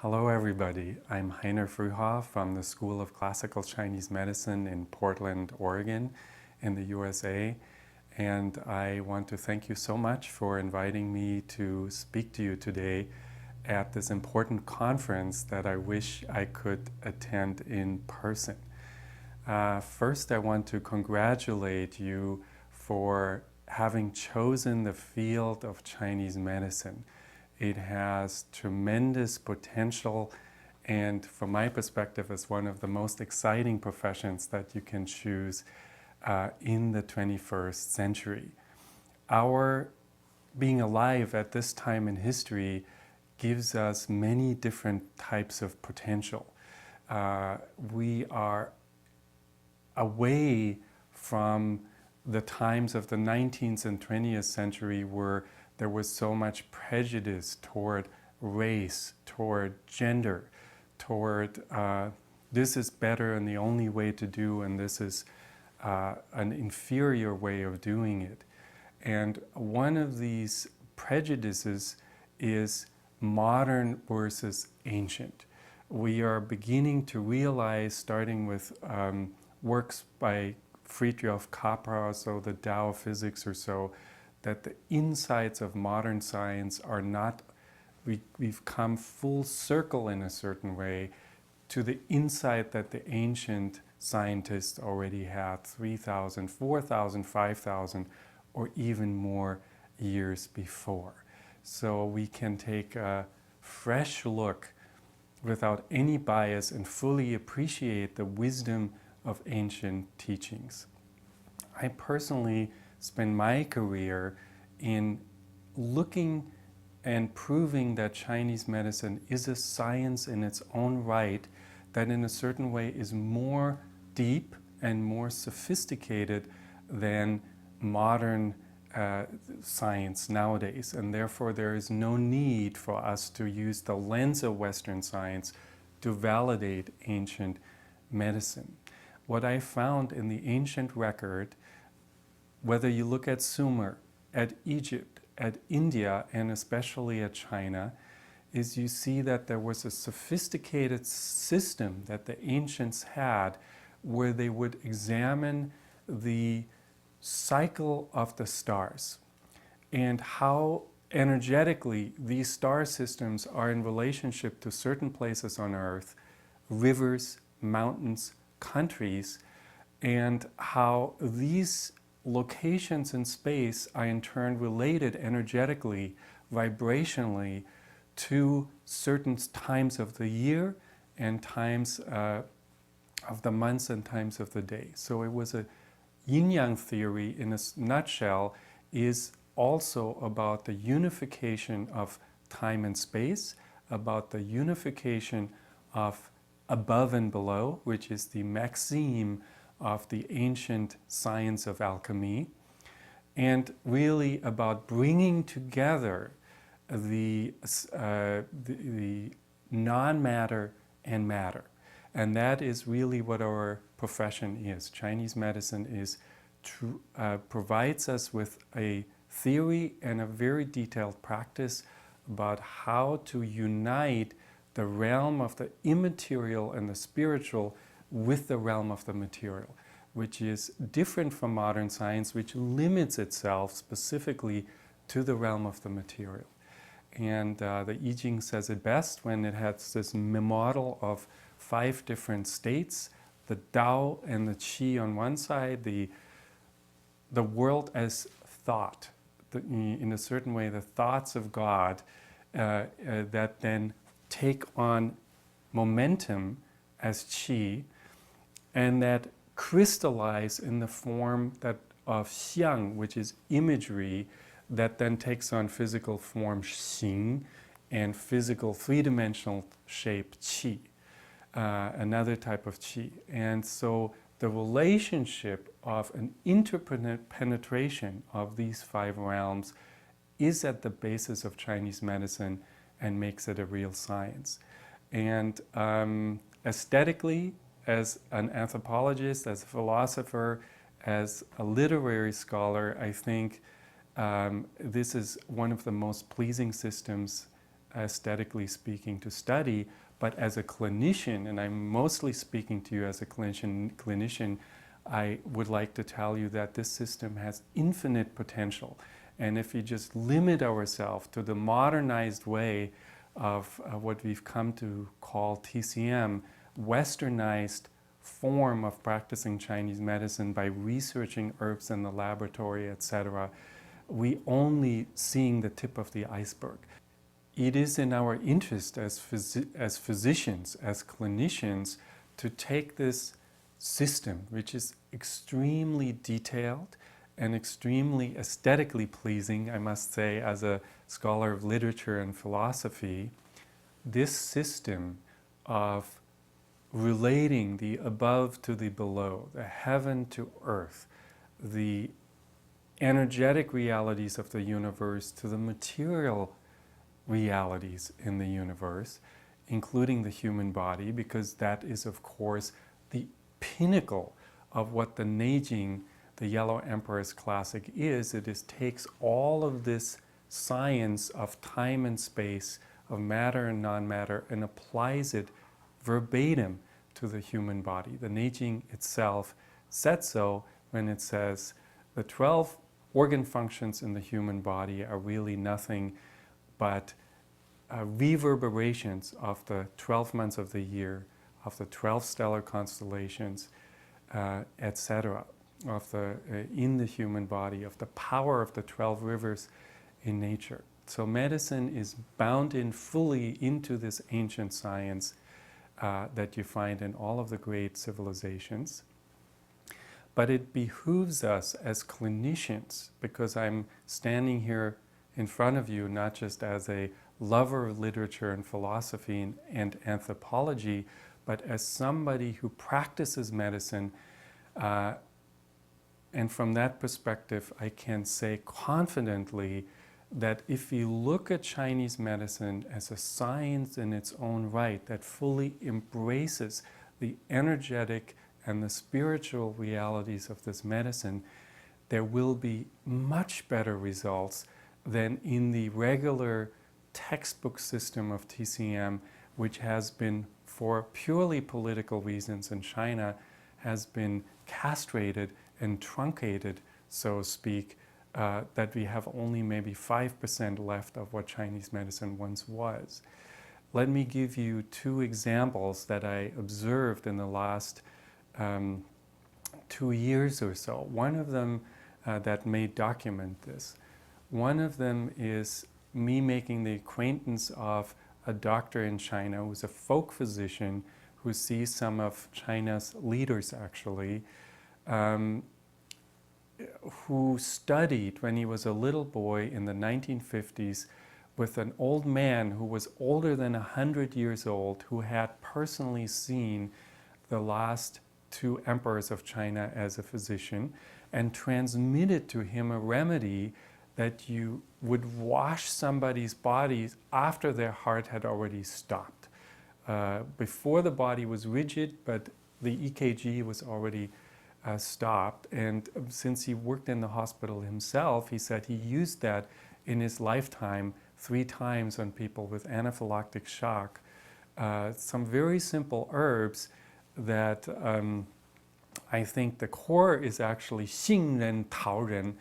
Hello everybody, I'm Heiner Fruehauf from the School of Classical Chinese Medicine in Portland, Oregon in the USA, and I want to thank you so much for inviting me to speak to you today at this important conference that I wish I could attend in person. First, I want to congratulate you for having chosen the field of Chinese medicine. It has tremendous potential, and from my perspective, is one of the most exciting professions that you can choose in the 21st century. Our being alive at this time in history gives us many different types of potential. We are away from the times of the 19th and 20th century where there was so much prejudice toward race, toward gender, toward this is better and the only way to do, and this is an inferior way of doing it. And one of these prejudices is modern versus ancient. We are beginning to realize, starting with works by Friedrich Capra, so the Tao of Physics or so, that the insights of modern science are not, we've come full circle in a certain way to the insight that the ancient scientists already had 3,000, 4,000, 5,000 or even more years before. So we can take a fresh look without any bias and fully appreciate the wisdom of ancient teachings. I personally spend my career in looking and proving that Chinese medicine is a science in its own right, that in a certain way is more deep and more sophisticated than modern science nowadays, and therefore there is no need for us to use the lens of Western science to validate ancient medicine. What I found in the ancient record, whether you look at Sumer, at Egypt, at India, and especially at China, is you see that there was a sophisticated system that the ancients had where they would examine the cycle of the stars and how energetically these star systems are in relationship to certain places on Earth, rivers, mountains, countries, and how these locations in space are in turn related energetically, vibrationally, to certain times of the year and times of the months and times of the day. So it was a yin-yang theory in a nutshell, is also about the unification of time and space, about the unification of above and below, which is the maxim of the ancient science of alchemy, and really about bringing together the non-matter and matter. And that is really what our profession is. Chinese medicine provides us with a theory and a very detailed practice about how to unite the realm of the immaterial and the spiritual with the realm of the material, which is different from modern science, which limits itself specifically to the realm of the material. And the I Ching says it best when it has this model of 5 different states, the Tao and the Qi on one side, the world as thought, in a certain way the thoughts of God that then take on momentum as Qi, and that crystallize in the form of xiang, which is imagery, that then takes on physical form xing, and physical 3-dimensional shape qi, another type of qi. And so the relationship of an interpenetration of these 5 realms is at the basis of Chinese medicine and makes it a real science. And aesthetically, as an anthropologist, as a philosopher, as a literary scholar, I think this is one of the most pleasing systems aesthetically speaking, to study, but as a clinician, and I'm mostly speaking to you as a clinician, I would like to tell you that this system has infinite potential. And if we just limit ourselves to the modernized way of what we've come to call TCM, westernized form of practicing Chinese medicine by researching herbs in the laboratory, etc., we only seeing the tip of the iceberg. It is in our interest as physicians, as clinicians, to take this system, which is extremely detailed and extremely aesthetically pleasing, I must say, as a scholar of literature and philosophy, this system of relating the above to the below, the heaven to earth, the energetic realities of the universe to the material realities in the universe, including the human body, because that is, of course, the pinnacle of what the Neijing, the Yellow Emperor's classic is. It takes all of this science of time and space, of matter and non-matter, and applies it verbatim to the human body. The Neijing itself said so when it says the 12 organ functions in the human body are really nothing but reverberations of the 12 months of the year, of the 12 stellar constellations, etc., of the in the human body, of the power of the 12 rivers in nature. So medicine is bound in fully into this ancient science that you find in all of the great civilizations. But it behooves us as clinicians, because I'm standing here in front of you not just as a lover of literature and philosophy and anthropology, but as somebody who practices medicine. And from that perspective, I can say confidently that if you look at Chinese medicine as a science in its own right that fully embraces the energetic and the spiritual realities of this medicine, there will be much better results than in the regular textbook system of TCM, which has been, for purely political reasons in China, has been castrated and truncated, so to speak, that we have only maybe 5% left of what Chinese medicine once was. Let me give you two examples that I observed in the last 2 years or so. One of them that may document this. One of them is me making the acquaintance of a doctor in China who's a folk physician who sees some of China's leaders actually, who studied when he was a little boy in the 1950s with an old man who was older than 100 years old, who had personally seen the last 2 emperors of China as a physician, and transmitted to him a remedy that you would wash somebody's body after their heart had already stopped. Before the body was rigid, but the EKG was already stopped. And since he worked in the hospital himself, he said he used that in his lifetime 3 times on people with anaphylactic shock. Some very simple herbs that I think the core is actually Xingren Taoren,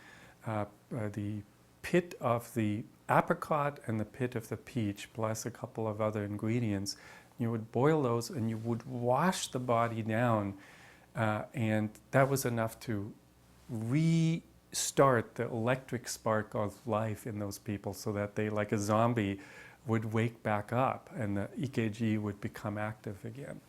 the pit of the apricot and the pit of the peach, plus a couple of other ingredients. You would boil those and you would wash the body down, and that was enough to restart the electric spark of life in those people, so that they, like a zombie, would wake back up and the EKG would become active again.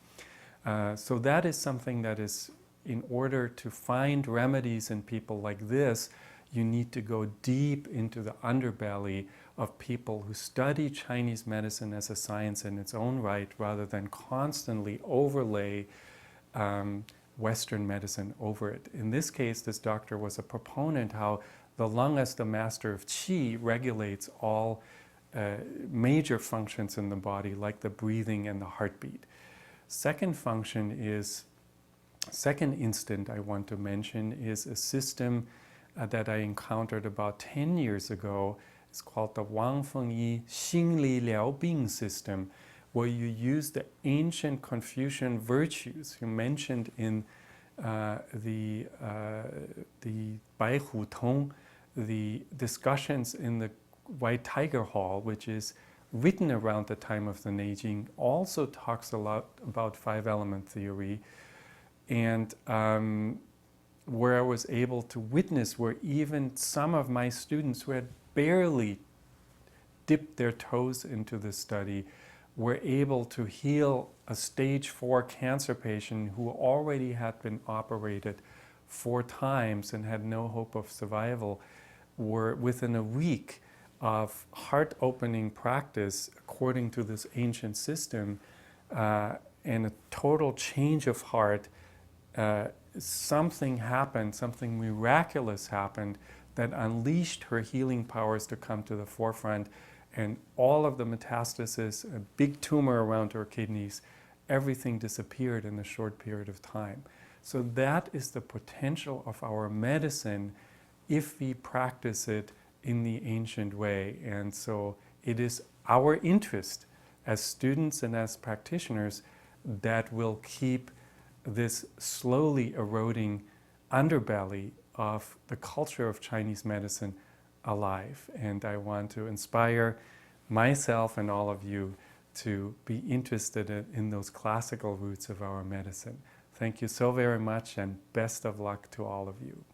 So that is something that is, in order to find remedies in people like this, you need to go deep into the underbelly of people who study Chinese medicine as a science in its own right, rather than constantly overlay Western medicine over it. In this case, this doctor was a proponent how the lung, as the master of qi, regulates all major functions in the body, like the breathing and the heartbeat. Second instant I want to mention is a system that I encountered about 10 years ago. It's called the Wang Fengyi Xingli Liaobing system, where you use the ancient Confucian virtues you mentioned in the Bai Hu Tong, the discussions in the White Tiger Hall, which is written around the time of the Neijing, also talks a lot about five-element theory, and where I was able to witness where even some of my students who had barely dipped their toes into the study were able to heal a stage 4 cancer patient who already had been operated 4 times and had no hope of survival, were within a week of heart-opening practice according to this ancient system and a total change of heart. Something happened, something miraculous happened that unleashed her healing powers to come to the forefront, and all of the metastasis, a big tumor around her kidneys, everything disappeared in a short period of time. So that is the potential of our medicine if we practice it in the ancient way. And so it is our interest as students and as practitioners that will keep this slowly eroding underbelly of the culture of Chinese medicine alive. And I want to inspire myself and all of you to be interested in those classical roots of our medicine. Thank you so very much, and best of luck to all of you.